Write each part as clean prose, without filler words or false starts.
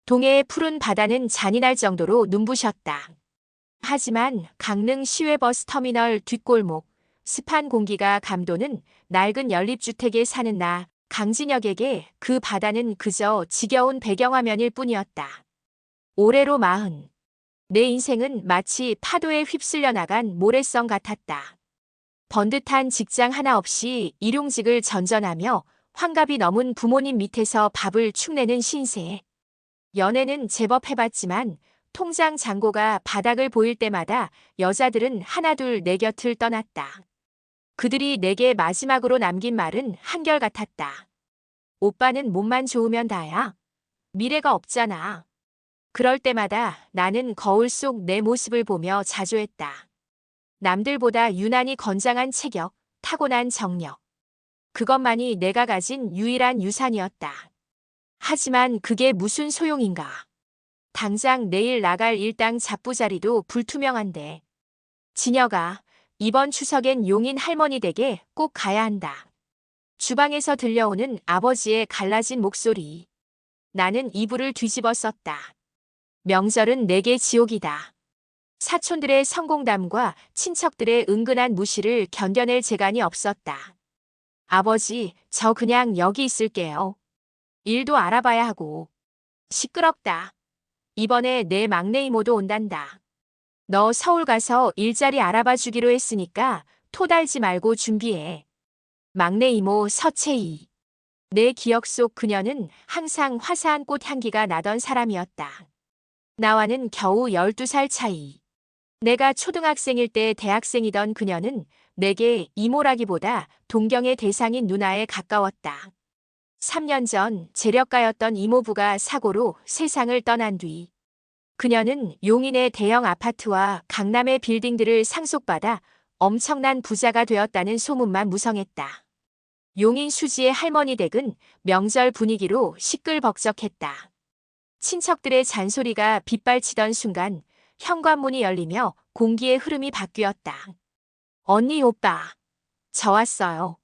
동해의 푸른 바다는 잔인할 정도로 눈부셨다. 하지만 강릉 시외버스 터미널 뒷골목, 습한 공기가 감도는 낡은 연립주택에 사는 나, 강진혁에게 그 바다는 그저 지겨운 배경화면일 뿐이었다. 올해로 40. 내 인생은 마치 파도에 휩쓸려 나간 모래성 같았다. 번듯한 직장 하나 없이 일용직을 전전하며 환갑이 넘은 부모님 밑에서 밥을 축내는 신세. 연애는 제법 해봤지만 통장 잔고가 바닥을 보일 때마다 여자들은 하나둘 내 곁을 떠났다. 그들이 내게 마지막으로 남긴 말은 한결같았다. 오빠는 몸만 좋으면 다야. 미래가 없잖아. 그럴 때마다 나는 거울 속 내 모습을 보며 자조했다. 남들보다 유난히 건장한 체격, 타고난 정력. 그것만이 내가 가진 유일한 유산이었다. 하지만 그게 무슨 소용인가. 당장 내일 나갈 일당 잡부자리도 불투명한데. 진혁아, 이번 추석엔 용인 할머니 댁에 꼭 가야 한다. 주방에서 들려오는 아버지의 갈라진 목소리. 나는 이불을 뒤집어 썼다. 명절은 내게 지옥이다. 사촌들의 성공담과 친척들의 은근한 무시를 견뎌낼 재간이 없었다. 아버지, 저 그냥 여기 있을게요. 일도 알아봐야 하고. 시끄럽다. 이번에 내 막내 이모도 온단다. 너 서울 가서 일자리 알아봐 주기로 했으니까 토 달지 말고 준비해. 막내 이모 서채희. 내 기억 속 그녀는 항상 화사한 꽃 향기가 나던 사람이었다. 나와는 겨우 12살 차이. 내가 초등학생일 때 대학생이던 그녀는 내게 이모라기보다 동경의 대상인 누나에 가까웠다. 3년 전 재력가였던 이모부가 사고로 세상을 떠난 뒤 그녀는 용인의 대형 아파트와 강남의 빌딩들을 상속받아 엄청난 부자가 되었다는 소문만 무성했다. 용인 수지의 할머니 댁은 명절 분위기로 시끌벅적했다. 친척들의 잔소리가 빗발치던 순간 현관문이 열리며 공기의 흐름이 바뀌었다. 언니 오빠, 저 왔어요.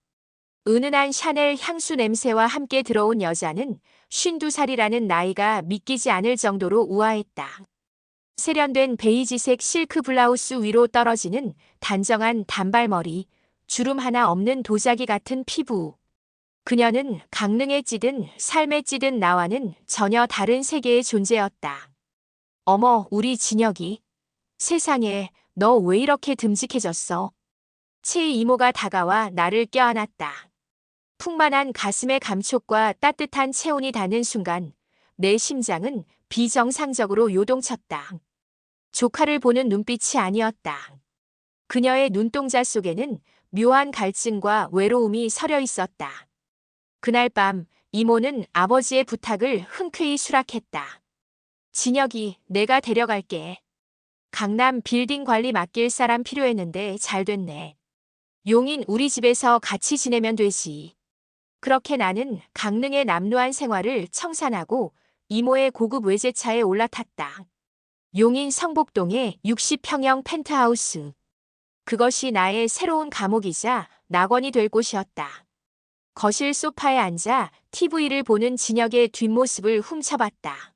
은은한 샤넬 향수 냄새와 함께 들어온 여자는 52살이라는 나이가 믿기지 않을 정도로 우아했다. 세련된 베이지색 실크 블라우스 위로 떨어지는 단정한 단발머리, 주름 하나 없는 도자기 같은 피부. 그녀는 강릉에 찌든 삶에 찌든 나와는 전혀 다른 세계의 존재였다. 어머, 우리 진혁이. 세상에, 너 왜 이렇게 듬직해졌어? 채희 이모가 다가와 나를 껴안았다. 풍만한 가슴의 감촉과 따뜻한 체온이 닿는 순간 내 심장은 비정상적으로 요동쳤다. 조카를 보는 눈빛이 아니었다. 그녀의 눈동자 속에는 묘한 갈증과 외로움이 서려 있었다. 그날 밤 이모는 아버지의 부탁을 흔쾌히 수락했다. 진혁이, 내가 데려갈게. 강남 빌딩 관리 맡길 사람 필요했는데 잘 됐네. 용인 우리 집에서 같이 지내면 되지. 그렇게 나는 강릉의 남루한 생활을 청산하고 이모의 고급 외제차에 올라탔다. 용인 성복동의 60평형 펜트하우스. 그것이 나의 새로운 감옥이자 낙원이 될 곳이었다. 거실 소파에 앉아 TV를 보는 진혁의 뒷모습을 훔쳐봤다.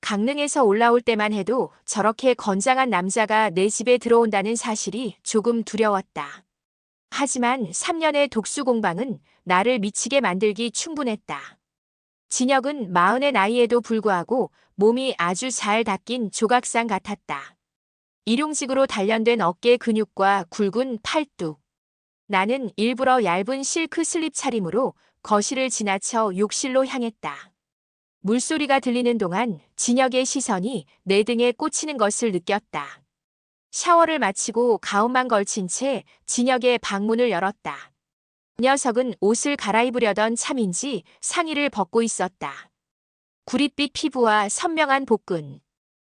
강릉에서 올라올 때만 해도 저렇게 건장한 남자가 내 집에 들어온다는 사실이 조금 두려웠다. 하지만 3년의 독수 공방은 나를 미치게 만들기 충분했다. 진혁은 40의 나이에도 불구하고 몸이 아주 잘 닦인 조각상 같았다. 일용직으로 단련된 어깨 근육과 굵은 팔뚝. 나는 일부러 얇은 실크 슬립 차림으로 거실을 지나쳐 욕실로 향했다. 물소리가 들리는 동안 진혁의 시선이 내 등에 꽂히는 것을 느꼈다. 샤워를 마치고 가운만 걸친 채 진혁의 방문을 열었다. 녀석은 옷을 갈아입으려던 참인지 상의를 벗고 있었다. 구릿빛 피부와 선명한 복근.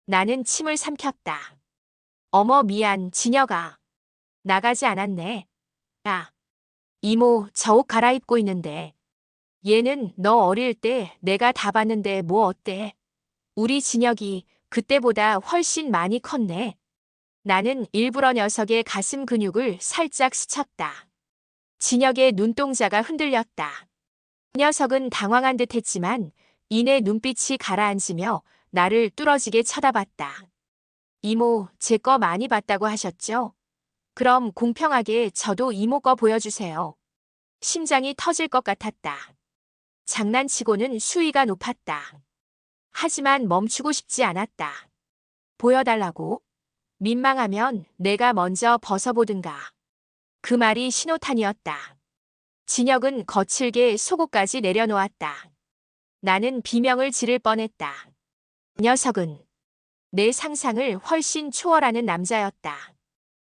나는 침을 삼켰다. 어머 미안 진혁아. 나가지 않았네. 아, 이모 저 옷 갈아입고 있는데. 얘는 너 어릴 때 내가 다 봤는데 뭐 어때? 우리 진혁이 그때보다 훨씬 많이 컸네. 나는 일부러 녀석의 가슴 근육을 살짝 스쳤다. 진혁의 눈동자가 흔들렸다. 녀석은 당황한 듯 했지만 이내 눈빛이 가라앉으며 나를 뚫어지게 쳐다봤다. 이모, 제 거 많이 봤다고 하셨죠? 그럼 공평하게 저도 이모 거 보여주세요. 심장이 터질 것 같았다. 장난치고는 수위가 높았다. 하지만 멈추고 싶지 않았다. 보여달라고? 민망하면 내가 먼저 벗어보든가. 그 말이 신호탄이었다. 진혁은 거칠게 속옷까지 내려놓았다. 나는 비명을 지를 뻔했다. 녀석은 내 상상을 훨씬 초월하는 남자였다.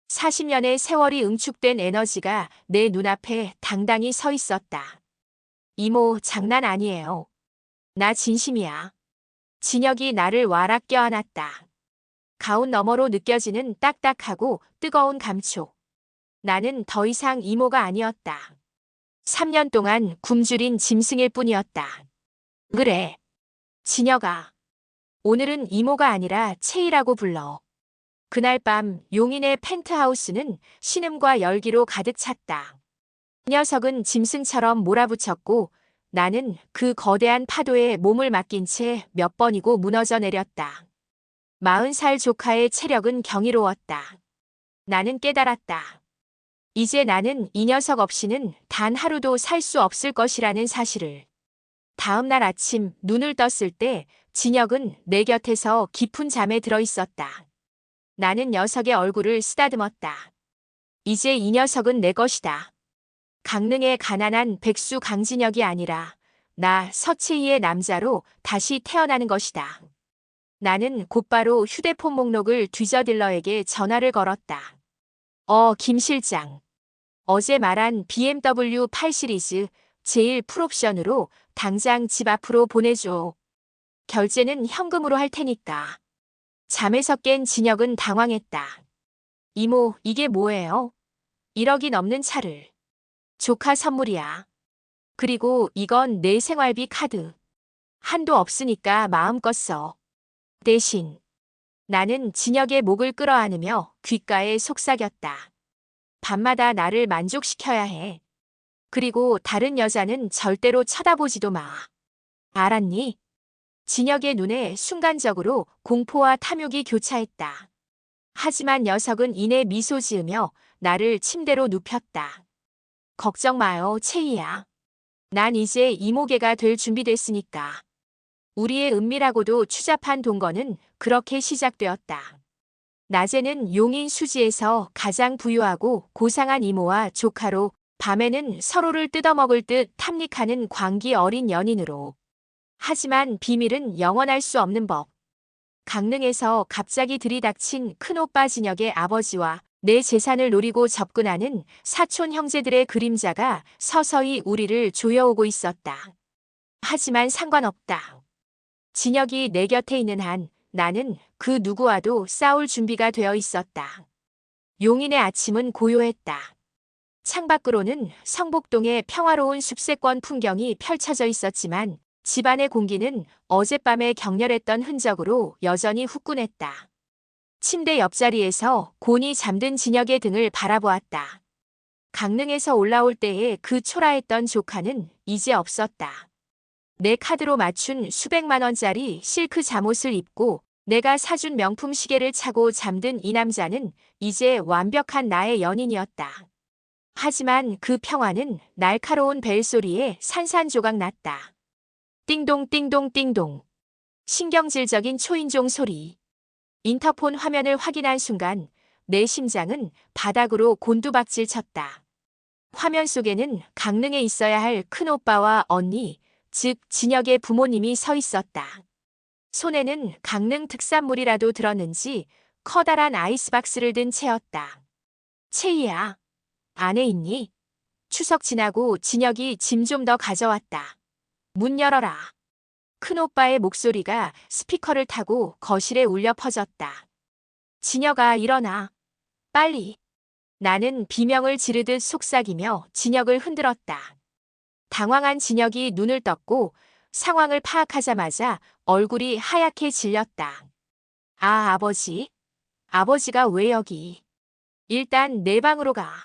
40년의 세월이 응축된 에너지가 내 눈앞에 당당히 서 있었다. 이모, 장난 아니에요. 나 진심이야. 진혁이 나를 와락 껴안았다. 가운 너머로 느껴지는 딱딱하고 뜨거운 감촉. 나는 더 이상 이모가 아니었다. 3년 동안 굶주린 짐승일 뿐이었다. 그래. 진혁아. 오늘은 이모가 아니라 채이라고 불러. 그날 밤 용인의 펜트하우스는 신음과 열기로 가득 찼다. 녀석은 짐승처럼 몰아붙였고 나는 그 거대한 파도에 몸을 맡긴 채 몇 번이고 무너져 내렸다. 40살 조카의 체력은 경이로웠다. 나는 깨달았다. 이제 나는 이 녀석 없이는 단 하루도 살 수 없을 것이라는 사실을. 다음 날 아침 눈을 떴을 때 진혁은 내 곁에서 깊은 잠에 들어 있었다. 나는 녀석의 얼굴을 쓰다듬었다. 이제 이 녀석은 내 것이다. 강릉의 가난한 백수 강진혁이 아니라 나 서채희의 남자로 다시 태어나는 것이다. 나는 곧바로 휴대폰 목록을 뒤져 딜러에게 전화를 걸었다. 김 실장. 어제 말한 BMW 8 시리즈 제일 풀옵션으로 당장 집 앞으로 보내줘. 결제는 현금으로 할 테니까. 잠에서 깬 진혁은 당황했다. 이모, 이게 뭐예요? 1억이 넘는 차를. 조카 선물이야. 그리고 이건 내 생활비 카드. 한도 없으니까 마음껏 써. 대신 나는 진혁의 목을 끌어안으며 귓가에 속삭였다. 밤마다 나를 만족시켜야 해. 그리고 다른 여자는 절대로 쳐다보지도 마. 알았니? 진혁의 눈에 순간적으로 공포와 탐욕이 교차했다. 하지만 녀석은 이내 미소 지으며 나를 침대로 눕혔다. 걱정 마요, 채희야. 난 이제 이모개가 될 준비됐으니까. 우리의 은밀하고도 추잡한 동거는 그렇게 시작되었다. 낮에는 용인 수지에서 가장 부유하고 고상한 이모와 조카로, 밤에는 서로를 뜯어먹을 듯 탐닉하는 광기 어린 연인으로. 하지만 비밀은 영원할 수 없는 법. 강릉에서 갑자기 들이닥친 큰오빠 진혁의 아버지와 내 재산을 노리고 접근하는 사촌 형제들의 그림자가 서서히 우리를 조여오고 있었다. 하지만 상관없다. 진혁이 내 곁에 있는 한 나는 그 누구와도 싸울 준비가 되어 있었다. 용인의 아침은 고요했다. 창밖으로는 성북동의 평화로운 숲세권 풍경이 펼쳐져 있었지만 집안의 공기는 어젯밤에 격렬했던 흔적으로 여전히 후끈했다. 침대 옆자리에서 곤히 잠든 진혁의 등을 바라보았다. 강릉에서 올라올 때의 그 초라했던 조카는 이제 없었다. 내 카드로 맞춘 수백만 원짜리 실크 잠옷을 입고 내가 사준 명품 시계를 차고 잠든 이 남자는 이제 완벽한 나의 연인이었다. 하지만 그 평화는 날카로운 벨소리에 산산조각 났다. 띵동 띵동 띵동. 신경질적인 초인종 소리. 인터폰 화면을 확인한 순간 내 심장은 바닥으로 곤두박질 쳤다. 화면 속에는 강릉에 있어야 할 큰오빠와 언니, 즉 진혁의 부모님이 서 있었다. 손에는 강릉 특산물이라도 들었는지 커다란 아이스박스를 든 채였다. 채희야, 안에 있니? 추석 지나고 진혁이 짐 좀 더 가져왔다. 문 열어라. 큰오빠의 목소리가 스피커를 타고 거실에 울려 퍼졌다. 진혁아, 일어나. 빨리. 나는 비명을 지르듯 속삭이며 진혁을 흔들었다. 당황한 진혁이 눈을 떴고 상황을 파악하자마자 얼굴이 하얗게 질렸다. 아, 아버지. 아버지가 왜 여기? 일단 내 방으로 가.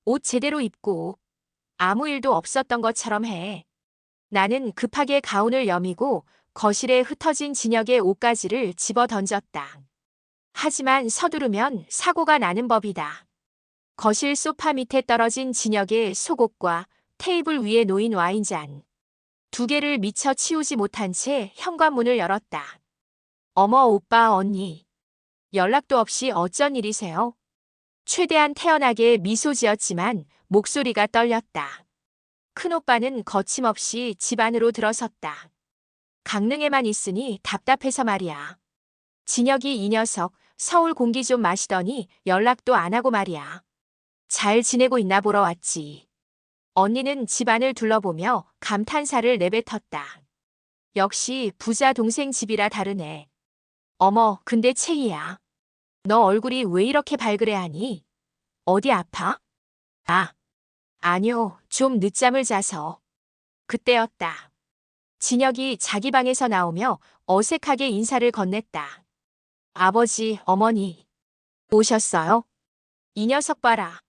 옷 제대로 입고 아무 일도 없었던 것처럼 해. 나는 급하게 가운을 여미고 거실에 흩어진 진혁의 옷가지를 집어 던졌다. 하지만 서두르면 사고가 나는 법이다. 거실 소파 밑에 떨어진 진혁의 속옷과 테이블 위에 놓인 와인잔. 두 개를 미처 치우지 못한 채 현관문을 열었다. 어머, 오빠, 언니. 연락도 없이 어쩐 일이세요? 최대한 태연하게 미소 지었지만 목소리가 떨렸다. 큰오빠는 거침없이 집 안으로 들어섰다. 강릉에만 있으니 답답해서 말이야. 진혁이 이 녀석 서울 공기 좀 마시더니 연락도 안 하고 말이야. 잘 지내고 있나 보러 왔지. 언니는 집안을 둘러보며 감탄사를 내뱉었다. 역시 부자 동생 집이라 다르네. 어머, 근데 채희야. 너 얼굴이 왜 이렇게 발그레하니? 어디 아파? 아, 아니요, 좀 늦잠을 자서. 그때였다. 진혁이 자기 방에서 나오며 어색하게 인사를 건넸다. 아버지, 어머니. 오셨어요? 이 녀석 봐라.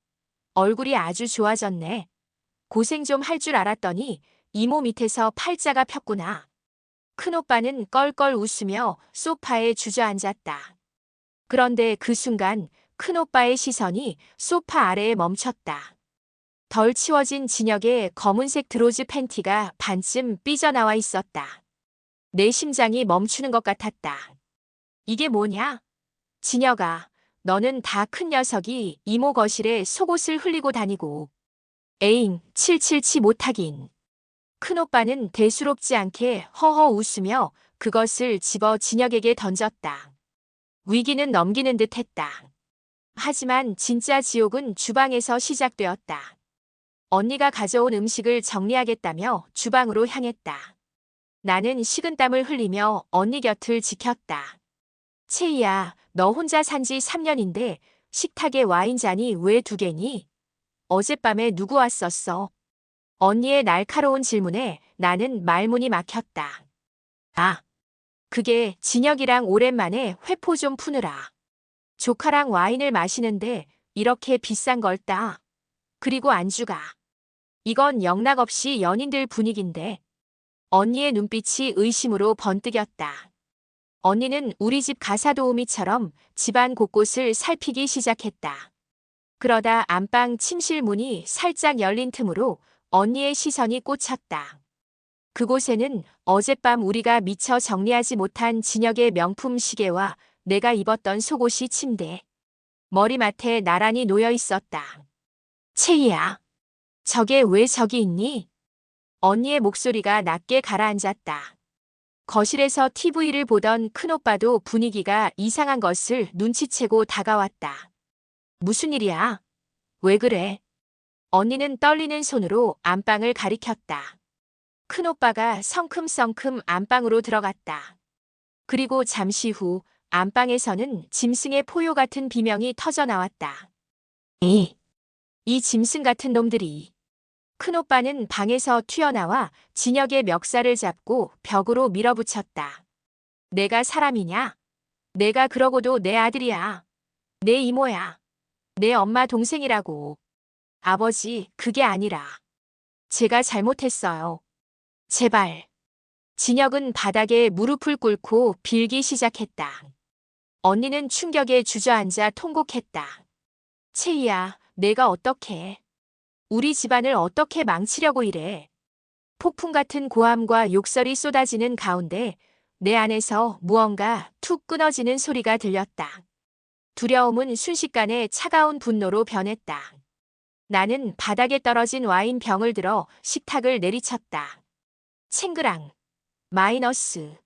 얼굴이 아주 좋아졌네. 고생 좀 할 줄 알았더니 이모 밑에서 팔자가 폈구나. 큰오빠는 껄껄 웃으며 소파에 주저앉았다. 그런데 그 순간 큰오빠의 시선이 소파 아래에 멈췄다. 덜 치워진 진혁의 검은색 드로즈 팬티가 반쯤 삐져나와 있었다. 내 심장이 멈추는 것 같았다. 이게 뭐냐? 진혁아, 너는 다 큰 녀석이 이모 거실에 속옷을 흘리고 다니고. 에잉, 칠칠치 못하긴. 큰오빠는 대수롭지 않게 허허 웃으며 그것을 집어 진혁에게 던졌다. 위기는 넘기는 듯 했다. 하지만 진짜 지옥은 주방에서 시작되었다. 언니가 가져온 음식을 정리하겠다며 주방으로 향했다. 나는 식은땀을 흘리며 언니 곁을 지켰다. 채희야, 너 혼자 산 지 3년인데 식탁에 와인잔이 왜 2개니? 어젯밤에 누구 왔었어? 언니의 날카로운 질문에 나는 말문이 막혔다. 아, 그게 진혁이랑 오랜만에 회포 좀 푸느라. 조카랑 와인을 마시는데 이렇게 비싼 걸 따. 그리고 안주가. 이건 영락없이 연인들 분위기인데. 언니의 눈빛이 의심으로 번뜩였다. 언니는 우리 집 가사도우미처럼 집안 곳곳을 살피기 시작했다. 그러다 안방 침실 문이 살짝 열린 틈으로 언니의 시선이 꽂혔다. 그곳에는 어젯밤 우리가 미처 정리하지 못한 진혁의 명품 시계와 내가 입었던 속옷이 침대, 머리맡에 나란히 놓여 있었다. 채희야, 저게 왜 저기 있니? 언니의 목소리가 낮게 가라앉았다. 거실에서 TV를 보던 큰오빠도 분위기가 이상한 것을 눈치채고 다가왔다. 무슨 일이야? 왜 그래? 언니는 떨리는 손으로 안방을 가리켰다. 큰오빠가 성큼성큼 안방으로 들어갔다. 그리고 잠시 후 안방에서는 짐승의 포효 같은 비명이 터져 나왔다. 이 짐승 같은 놈들이. 큰오빠는 방에서 튀어나와 진혁의 멱살을 잡고 벽으로 밀어붙였다. 내가 사람이냐? 내가 그러고도 내 아들이야. 내 이모야. 내 엄마 동생이라고. 아버지, 그게 아니라. 제가 잘못했어요. 제발. 진혁은 바닥에 무릎을 꿇고 빌기 시작했다. 언니는 충격에 주저앉아 통곡했다. 채희야, 내가 어떻게. 우리 집안을 어떻게 망치려고 이래. 폭풍 같은 고함과 욕설이 쏟아지는 가운데 내 안에서 무언가 툭 끊어지는 소리가 들렸다. 두려움은 순식간에 차가운 분노로 변했다. 나는 바닥에 떨어진 와인 병을 들어 식탁을 내리쳤다. 챙그랑. 마이너스.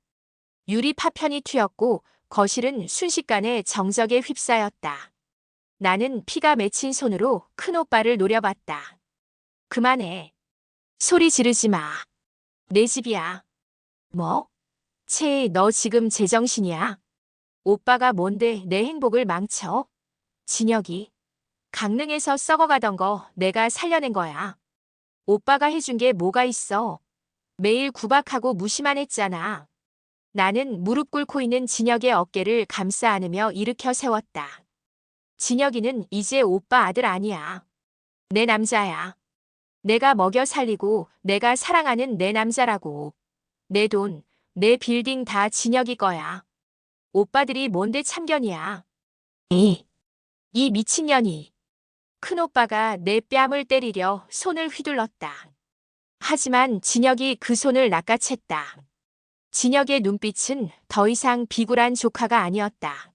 유리 파편이 튀었고 거실은 순식간에 정적에 휩싸였다. 나는 피가 맺힌 손으로 큰오빠를 노려봤다. 그만해. 소리 지르지 마. 내 집이야. 뭐? 채, 너 지금 제정신이야? 오빠가 뭔데 내 행복을 망쳐? 진혁이. 강릉에서 썩어가던 거 내가 살려낸 거야. 오빠가 해준 게 뭐가 있어? 매일 구박하고 무시만 했잖아. 나는 무릎 꿇고 있는 진혁의 어깨를 감싸 안으며 일으켜 세웠다. 진혁이는 이제 오빠 아들 아니야. 내 남자야. 내가 먹여 살리고 내가 사랑하는 내 남자라고. 내 돈, 내 빌딩 다 진혁이 거야. 오빠들이 뭔데 참견이야. 이 미친년이. 큰오빠가 내 뺨을 때리려 손을 휘둘렀다. 하지만 진혁이 그 손을 낚아챘다. 진혁의 눈빛은 더 이상 비굴한 조카가 아니었다.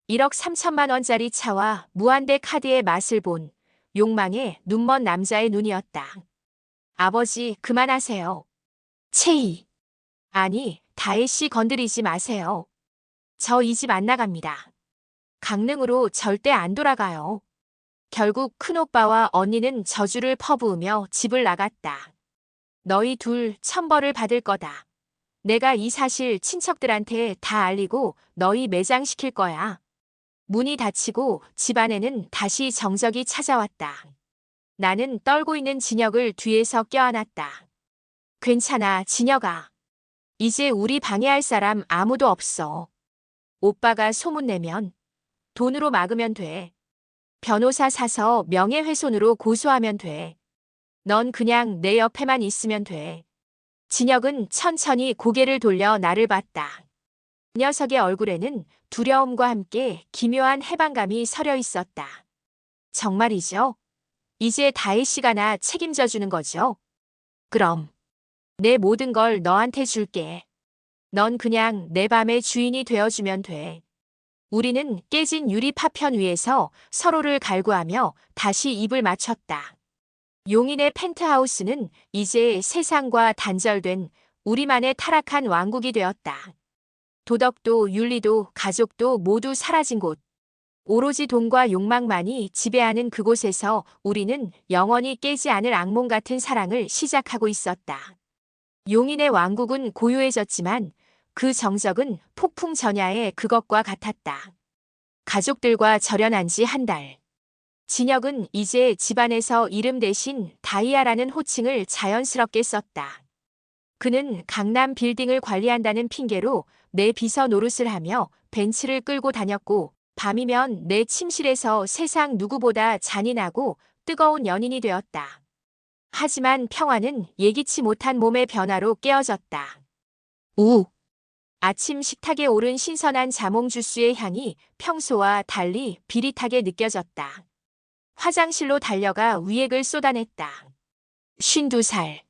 1억 3천만 원짜리 차와 무한대 카드의 맛을 본 욕망에 눈먼 남자의 눈이었다. 아버지, 그만하세요. 채희. 아니, 다혜 씨 건드리지 마세요. 저 이 집 안 나갑니다. 강릉으로 절대 안 돌아가요. 결국 큰오빠와 언니는 저주를 퍼부으며 집을 나갔다. 너희 둘 천벌을 받을 거다. 내가 이 사실 친척들한테 다 알리고 너희 매장시킬 거야. 문이 닫히고 집안에는 다시 정적이 찾아왔다. 나는 떨고 있는 진혁을 뒤에서 껴안았다. 괜찮아, 진혁아. 이제 우리 방해할 사람 아무도 없어. 오빠가 소문내면 돈으로 막으면 돼. 변호사 사서 명예훼손으로 고소하면 돼. 넌 그냥 내 옆에만 있으면 돼. 진혁은 천천히 고개를 돌려 나를 봤다. 그 녀석의 얼굴에는 두려움과 함께 기묘한 해방감이 서려 있었다. 정말이죠? 이제 다혜 씨가 나 책임져 주는 거죠? 그럼 내 모든 걸 너한테 줄게. 넌 그냥 내 밤의 주인이 되어주면 돼. 우리는 깨진 유리 파편 위에서 서로를 갈구하며 다시 입을 맞췄다. 용인의 펜트하우스는 이제 세상과 단절된 우리만의 타락한 왕국이 되었다. 도덕도 윤리도 가족도 모두 사라진 곳. 오로지 돈과 욕망만이 지배하는 그곳에서 우리는 영원히 깨지 않을 악몽 같은 사랑을 시작하고 있었다. 용인의 왕국은 고요해졌지만 그 정적은 폭풍 전야의 그것과 같았다. 가족들과 절연한 지 한 달. 진혁은 이제 집안에서 이름 대신 다이아라는 호칭을 자연스럽게 썼다. 그는 강남 빌딩을 관리한다는 핑계로 내 비서 노릇을 하며 벤츠를 끌고 다녔고 밤이면 내 침실에서 세상 누구보다 잔인하고 뜨거운 연인이 되었다. 하지만 평화는 예기치 못한 몸의 변화로 깨어졌다. 우. 아침 식탁에 오른 신선한 자몽 주스의 향이 평소와 달리 비릿하게 느껴졌다. 화장실로 달려가 위액을 쏟아냈다. 52살.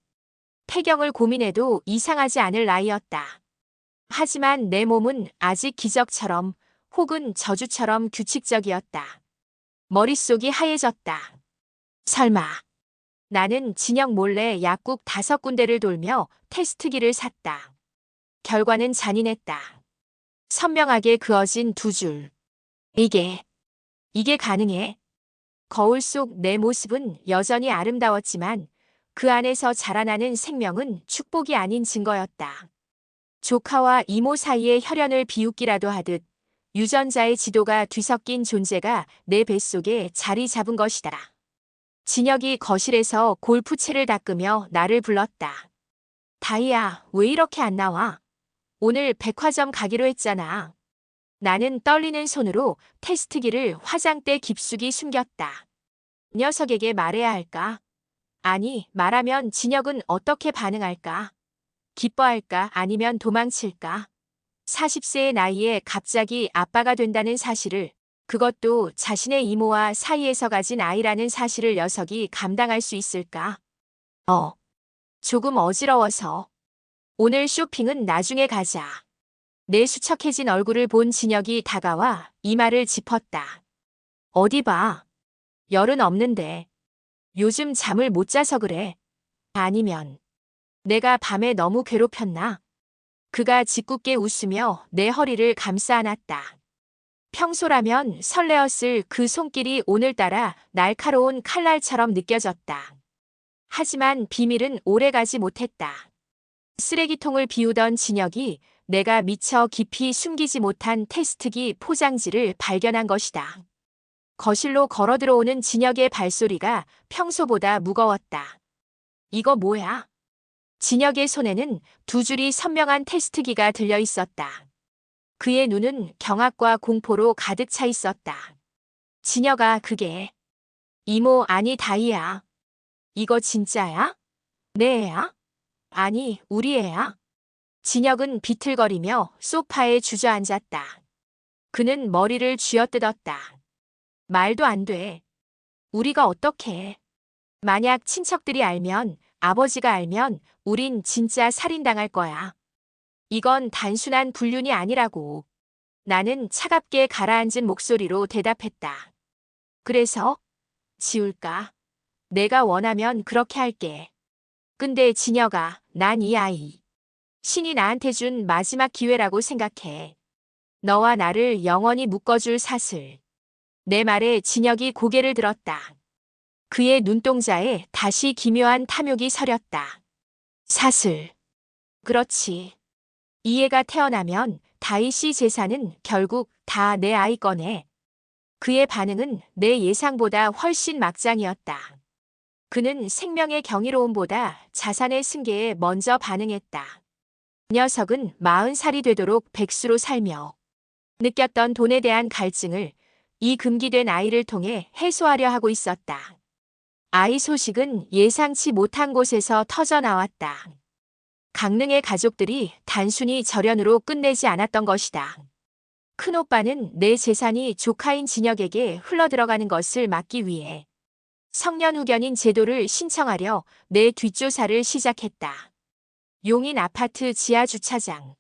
폐경을 고민해도 이상하지 않을 나이였다. 하지만 내 몸은 아직 기적처럼 혹은 저주처럼 규칙적이었다. 머릿속이 하얘졌다. 설마. 나는 진혁 몰래 약국 5군데를 돌며 테스트기를 샀다. 결과는 잔인했다. 선명하게 그어진 2줄. 이게 가능해? 거울 속 내 모습은 여전히 아름다웠지만 그 안에서 자라나는 생명은 축복이 아닌 증거였다. 조카와 이모 사이의 혈연을 비웃기라도 하듯 유전자의 지도가 뒤섞인 존재가 내 뱃속에 자리 잡은 것이다. 진혁이 거실에서 골프채를 닦으며 나를 불렀다. 다희야, 왜 이렇게 안 나와? 오늘 백화점 가기로 했잖아. 나는 떨리는 손으로 테스트기를 화장대 깊숙이 숨겼다. 녀석에게 말해야 할까? 아니, 말하면 진혁은 어떻게 반응할까? 기뻐할까? 아니면 도망칠까? 40세의 나이에 갑자기 아빠가 된다는 사실을, 그것도 자신의 이모와 사이에서 가진 아이라는 사실을 녀석이 감당할 수 있을까? 조금 어지러워서. 오늘 쇼핑은 나중에 가자. 내 수척해진 얼굴을 본 진혁이 다가와 이마를 짚었다. 어디 봐. 열은 없는데. 요즘 잠을 못 자서 그래. 아니면 내가 밤에 너무 괴롭혔나? 그가 짓궂게 웃으며 내 허리를 감싸 안았다. 평소라면 설레었을 그 손길이 오늘따라 날카로운 칼날처럼 느껴졌다. 하지만 비밀은 오래가지 못했다. 쓰레기통을 비우던 진혁이 내가 미처 깊이 숨기지 못한 테스트기 포장지를 발견한 것이다. 거실로 걸어 들어오는 진혁의 발소리가 평소보다 무거웠다. 이거 뭐야? 진혁의 손에는 2줄이 선명한 테스트기가 들려 있었다. 그의 눈은 경악과 공포로 가득 차 있었다. 진혁아, 그게 이모 아니 다희야. 이거 진짜야? 내 애야? 아니, 우리 애야. 진혁은 비틀거리며 소파에 주저앉았다. 그는 머리를 쥐어뜯었다. 말도 안 돼. 우리가 어떡해. 만약 친척들이 알면, 아버지가 알면 우린 진짜 살인당할 거야. 이건 단순한 불륜이 아니라고. 나는 차갑게 가라앉은 목소리로 대답했다. 그래서? 지울까? 내가 원하면 그렇게 할게. 근데 진혁아, 난 이 아이. 신이 나한테 준 마지막 기회라고 생각해. 너와 나를 영원히 묶어줄 사슬. 내 말에 진혁이 고개를 들었다. 그의 눈동자에 다시 기묘한 탐욕이 서렸다. 사슬. 그렇지. 이 애가 태어나면 다희 씨 재산은 결국 다 내 아이 거네. 그의 반응은 내 예상보다 훨씬 막장이었다. 그는 생명의 경이로움보다 자산의 승계에 먼저 반응했다. 녀석은 40살이 되도록 백수로 살며 느꼈던 돈에 대한 갈증을 이 금기된 아이를 통해 해소하려 하고 있었다. 아이 소식은 예상치 못한 곳에서 터져나왔다. 강릉의 가족들이 단순히 절연으로 끝내지 않았던 것이다. 큰오빠는 내 재산이 조카인 진혁에게 흘러들어가는 것을 막기 위해 성년후견인 제도를 신청하려 내 뒷조사를 시작했다. 용인 아파트 지하주차장.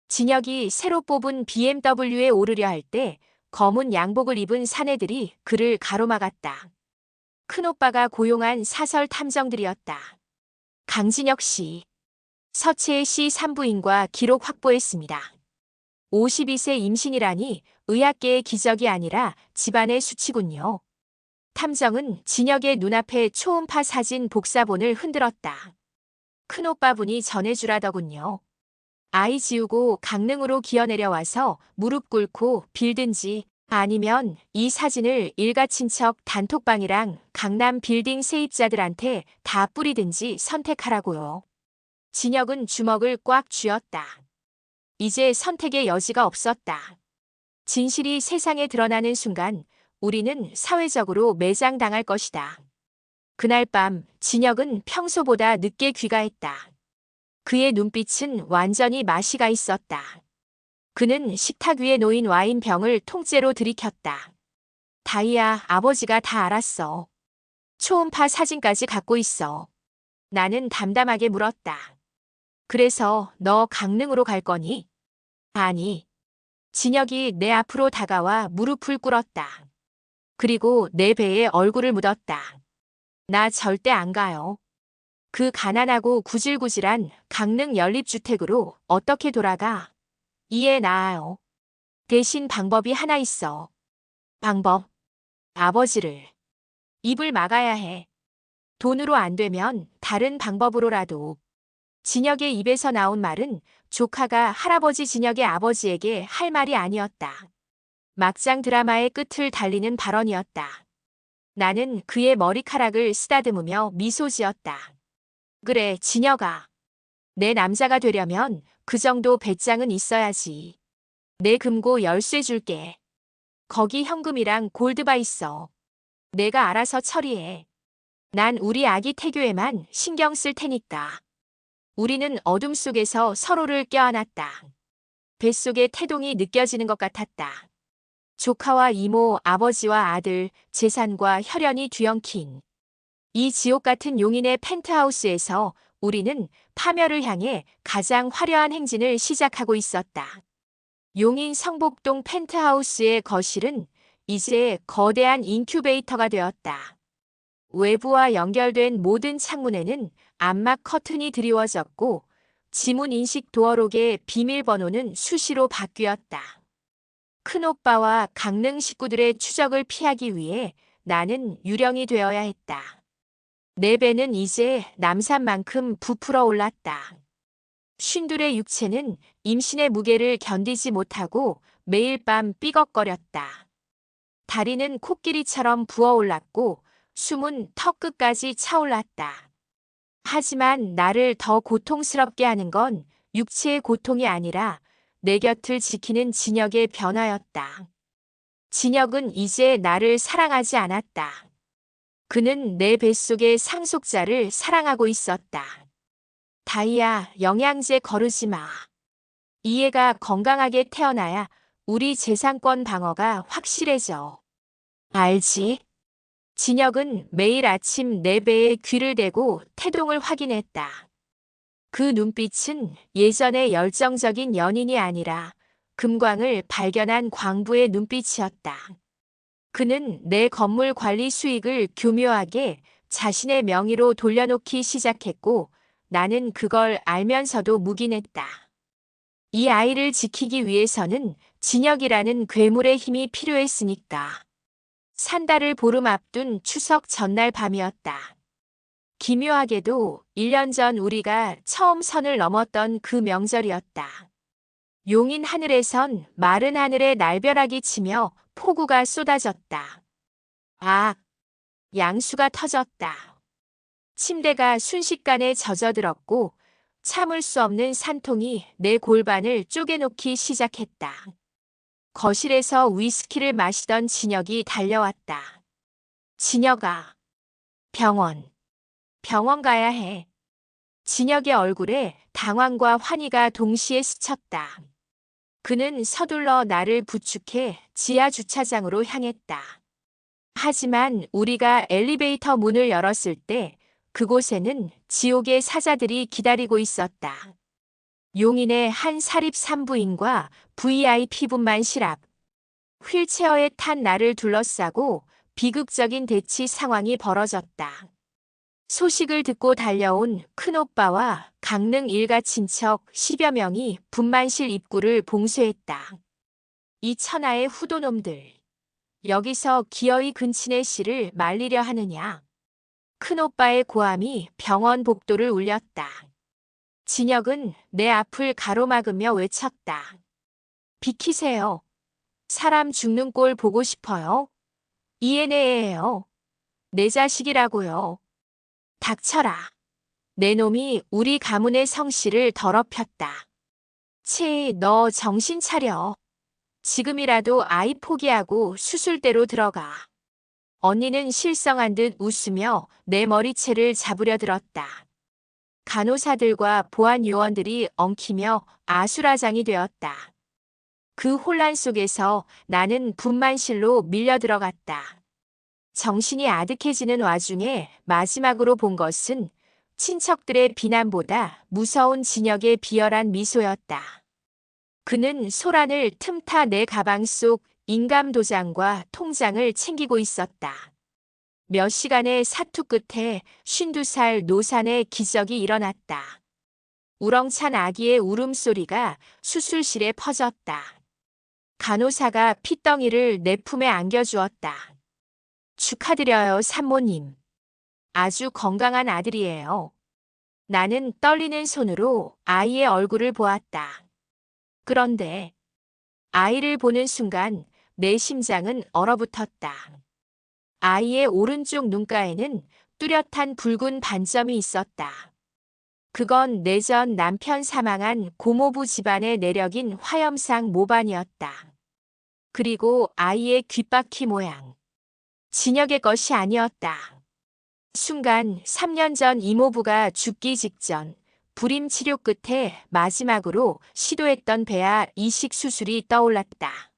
진혁이 새로 뽑은 BMW에 오르려 할 때 검은 양복을 입은 사내들이 그를 가로막았다. 큰오빠가 고용한 사설 탐정들이었다. 강진혁 씨, 서채혜 씨 산부인과 기록 확보했습니다. 52세 임신이라니 의학계의 기적이 아니라 집안의 수치군요. 탐정은 진혁의 눈앞에 초음파 사진 복사본을 흔들었다. 큰오빠분이 전해주라더군요. 아이 지우고 강릉으로 기어내려와서 무릎 꿇고 빌든지 아니면 이 사진을 일가 친척 단톡방이랑 강남 빌딩 세입자들한테 다 뿌리든지 선택하라고요. 진혁은 주먹을 꽉 쥐었다. 이제 선택의 여지가 없었다. 진실이 세상에 드러나는 순간 우리는 사회적으로 매장당할 것이다. 그날 밤 진혁은 평소보다 늦게 귀가했다. 그의 눈빛은 완전히 맛이 가 있었다. 그는 식탁 위에 놓인 와인 병을 통째로 들이켰다. 다희야, 아버지가 다 알았어. 초음파 사진까지 갖고 있어. 나는 담담하게 물었다. 그래서 너 강릉으로 갈 거니? 아니. 진혁이 내 앞으로 다가와 무릎을 꿇었다. 그리고 내 배에 얼굴을 묻었다. 나 절대 안 가요. 그 가난하고 구질구질한 강릉 연립주택으로 어떻게 돌아가? 이해 나아요. 대신 방법이 하나 있어. 방법. 아버지를. 입을 막아야 해. 돈으로 안 되면 다른 방법으로라도. 진혁의 입에서 나온 말은 조카가 할아버지 진혁의 아버지에게 할 말이 아니었다. 막장 드라마의 끝을 달리는 발언이었다. 나는 그의 머리카락을 쓰다듬으며 미소 지었다. 그래, 진혁아. 내 남자가 되려면 그 정도 배짱은 있어야지. 내 금고 열쇠 줄게. 거기 현금이랑 골드바 있어. 내가 알아서 처리해. 난 우리 아기 태교에만 신경 쓸 테니까. 우리는 어둠 속에서 서로를 껴안았다. 뱃속에 태동이 느껴지는 것 같았다. 조카와 이모, 아버지와 아들, 재산과 혈연이 뒤엉킨 이 지옥 같은 용인의 펜트하우스에서 우리는 파멸을 향해 가장 화려한 행진을 시작하고 있었다. 용인 성복동 펜트하우스의 거실은 이제 거대한 인큐베이터가 되었다. 외부와 연결된 모든 창문에는 암막 커튼이 드리워졌고 지문 인식 도어록의 비밀번호는 수시로 바뀌었다. 큰오빠와 강릉 식구들의 추적을 피하기 위해 나는 유령이 되어야 했다. 내 배는 이제 남산만큼 부풀어 올랐다. 쉰둘의 육체는 임신의 무게를 견디지 못하고 매일 밤 삐걱거렸다. 다리는 코끼리처럼 부어올랐고 숨은 턱 끝까지 차올랐다. 하지만 나를 더 고통스럽게 하는 건 육체의 고통이 아니라 내 곁을 지키는 진혁의 변화였다. 진혁은 이제 나를 사랑하지 않았다. 그는 내 뱃속의 상속자를 사랑하고 있었다. 다이야, 영양제 거르지 마. 이 애가 건강하게 태어나야 우리 재산권 방어가 확실해져. 알지? 진혁은 매일 아침 내 배에 귀를 대고 태동을 확인했다. 그 눈빛은 예전의 열정적인 연인이 아니라 금광을 발견한 광부의 눈빛이었다. 그는 내 건물 관리 수익을 교묘하게 자신의 명의로 돌려놓기 시작했고 나는 그걸 알면서도 묵인했다. 이 아이를 지키기 위해서는 진혁이라는 괴물의 힘이 필요했으니까. 산달을 보름 앞둔 추석 전날 밤이었다. 기묘하게도 1년 전 우리가 처음 선을 넘었던 그 명절이었다. 용인 하늘에선 마른 하늘에 날벼락이 치며 폭우가 쏟아졌다. 아, 양수가 터졌다. 침대가 순식간에 젖어들었고 참을 수 없는 산통이 내 골반을 쪼개놓기 시작했다. 거실에서 위스키를 마시던 진혁이 달려왔다. 진혁아, 병원 가야 해. 진혁의 얼굴에 당황과 환희가 동시에 스쳤다. 그는 서둘러 나를 부축해 지하 주차장으로 향했다. 하지만 우리가 엘리베이터 문을 열었을 때 그곳에는 지옥의 사자들이 기다리고 있었다. 용인의 한 사립 산부인과 VIP분만 실압. 휠체어에 탄 나를 둘러싸고 비극적인 대치 상황이 벌어졌다. 소식을 듣고 달려온 큰오빠와 강릉 일가 친척 10여 명이 분만실 입구를 봉쇄했다. 이 천하의 후도놈들. 여기서 기어이 근친의 씨를 말리려 하느냐. 큰오빠의 고함이 병원 복도를 울렸다. 진혁은 내 앞을 가로막으며 외쳤다. 비키세요. 사람 죽는 꼴 보고 싶어요. 이해내예요. 내 자식이라고요. 닥쳐라. 내 놈이 우리 가문의 성씨를 더럽혔다. 너 정신 차려. 지금이라도 아이 포기하고 수술대로 들어가. 언니는 실성한 듯 웃으며 내 머리채를 잡으려 들었다. 간호사들과 보안 요원들이 엉키며 아수라장이 되었다. 그 혼란 속에서 나는 분만실로 밀려 들어갔다. 정신이 아득해지는 와중에 마지막으로 본 것은 친척들의 비난보다 무서운 진혁의 비열한 미소였다. 그는 소란을 틈타 내 가방 속 인감도장과 통장을 챙기고 있었다. 몇 시간의 사투 끝에 52살 노산의 기적이 일어났다. 우렁찬 아기의 울음소리가 수술실에 퍼졌다. 간호사가 핏덩이를 내 품에 안겨주었다. 축하드려요, 산모님. 아주 건강한 아들이에요. 나는 떨리는 손으로 아이의 얼굴을 보았다. 그런데 아이를 보는 순간 내 심장은 얼어붙었다. 아이의 오른쪽 눈가에는 뚜렷한 붉은 반점이 있었다. 그건 내전 남편 사망한 고모부 집안의 내력인 화염상 모반이었다. 그리고 아이의 귓바퀴 모양. 진혁의 것이 아니었다. 순간 3년 전 이모부가 죽기 직전 불임 치료 끝에 마지막으로 시도했던 배아 이식 수술이 떠올랐다.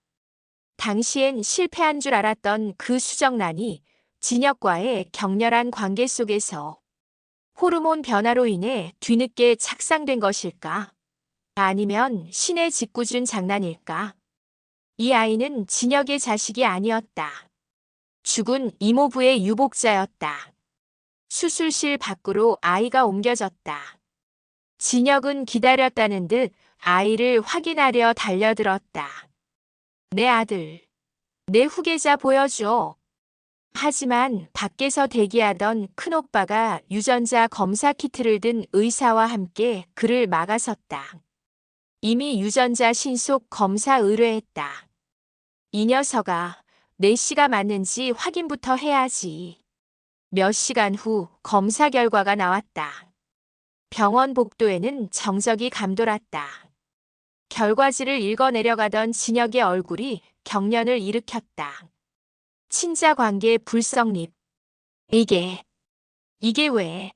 당시엔 실패한 줄 알았던 그 수정란이 진혁과의 격렬한 관계 속에서 호르몬 변화로 인해 뒤늦게 착상된 것일까? 아니면 신의 짓궂은 장난일까? 이 아이는 진혁의 자식이 아니었다. 죽은 이모부의 유복자였다. 수술실 밖으로 아이가 옮겨졌다. 진혁은 기다렸다는 듯 아이를 확인하려 달려들었다. 내 아들, 내 후계자 보여줘. 하지만 밖에서 대기하던 큰오빠가 유전자 검사 키트를 든 의사와 함께 그를 막아섰다. 이미 유전자 신속 검사 의뢰했다. 이 녀석아, 내 씨가 맞는지 확인부터 해야지. 몇 시간 후 검사 결과가 나왔다. 병원 복도에는 정적이 감돌았다. 결과지를 읽어 내려가던 진혁의 얼굴이 경련을 일으켰다. 친자 관계 불성립. 이게 왜?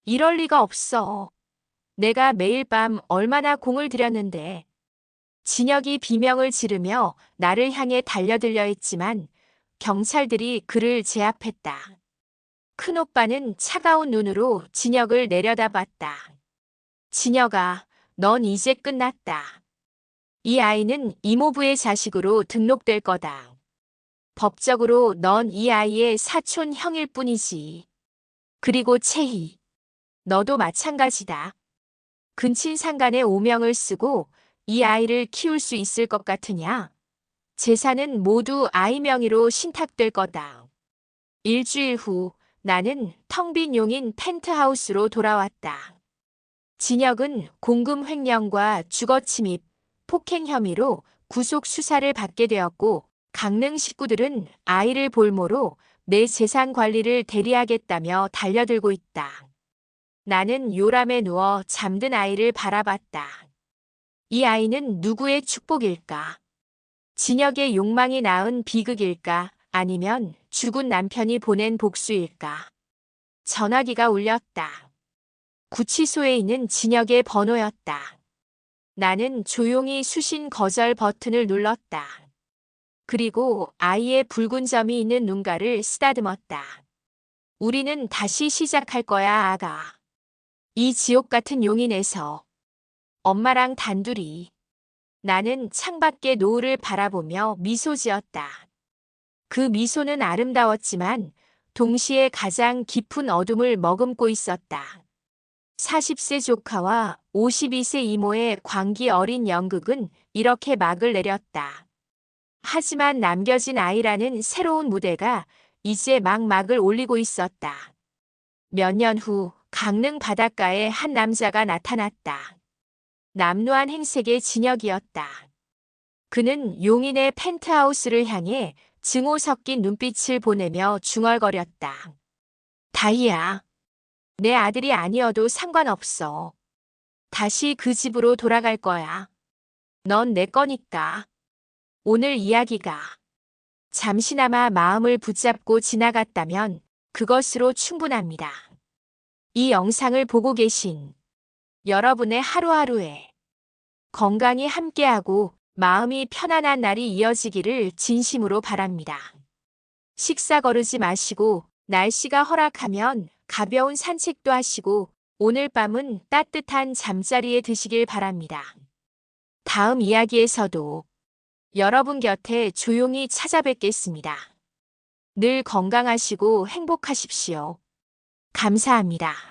이럴 리가 없어. 내가 매일 밤 얼마나 공을 들였는데. 진혁이 비명을 지르며 나를 향해 달려들려 했지만 경찰들이 그를 제압했다. 큰오빠는 차가운 눈으로 진혁을 내려다봤다. 진혁아, 넌 이제 끝났다. 이 아이는 이모부의 자식으로 등록될 거다. 법적으로 넌 이 아이의 사촌 형일 뿐이지. 그리고 채희, 너도 마찬가지다. 근친상간의 오명을 쓰고 이 아이를 키울 수 있을 것 같으냐? 재산은 모두 아이 명의로 신탁될 거다. 일주일 후 나는 텅 빈 용인 펜트하우스로 돌아왔다. 진혁은 공금 횡령과 주거 침입, 폭행 혐의로 구속 수사를 받게 되었고 강릉 식구들은 아이를 볼모로 내 재산 관리를 대리하겠다며 달려들고 있다. 나는 요람에 누워 잠든 아이를 바라봤다. 이 아이는 누구의 축복일까? 진혁의 욕망이 낳은 비극일까? 아니면 죽은 남편이 보낸 복수일까? 전화기가 울렸다. 구치소에 있는 진혁의 번호였다. 나는 조용히 수신 거절 버튼을 눌렀다. 그리고 아이의 붉은 점이 있는 눈가를 쓰다듬었다. 우리는 다시 시작할 거야, 아가. 이 지옥 같은 용인에서 엄마랑 단둘이. 나는 창밖의 노을을 바라보며 미소 지었다. 그 미소는 아름다웠지만 동시에 가장 깊은 어둠을 머금고 있었다. 40세 조카와 52세 이모의 광기 어린 연극은 이렇게 막을 내렸다. 하지만 남겨진 아이라는 새로운 무대가 이제 막 막을 올리고 있었다. 몇 년 후 강릉 바닷가에 한 남자가 나타났다. 남루한 행색의 진혁이었다. 그는 용인의 펜트하우스를 향해 증오 섞인 눈빛을 보내며 중얼거렸다. 다희야, 내 아들이 아니어도 상관없어. 다시 그 집으로 돌아갈 거야. 넌 내 거니까. 오늘 이야기가 잠시나마 마음을 붙잡고 지나갔다면 그것으로 충분합니다. 이 영상을 보고 계신 여러분의 하루하루에 건강히 함께하고 마음이 편안한 날이 이어지기를 진심으로 바랍니다. 식사 거르지 마시고 날씨가 허락하면 가벼운 산책도 하시고 오늘 밤은 따뜻한 잠자리에 드시길 바랍니다. 다음 이야기에서도 여러분 곁에 조용히 찾아뵙겠습니다. 늘 건강하시고 행복하십시오. 감사합니다.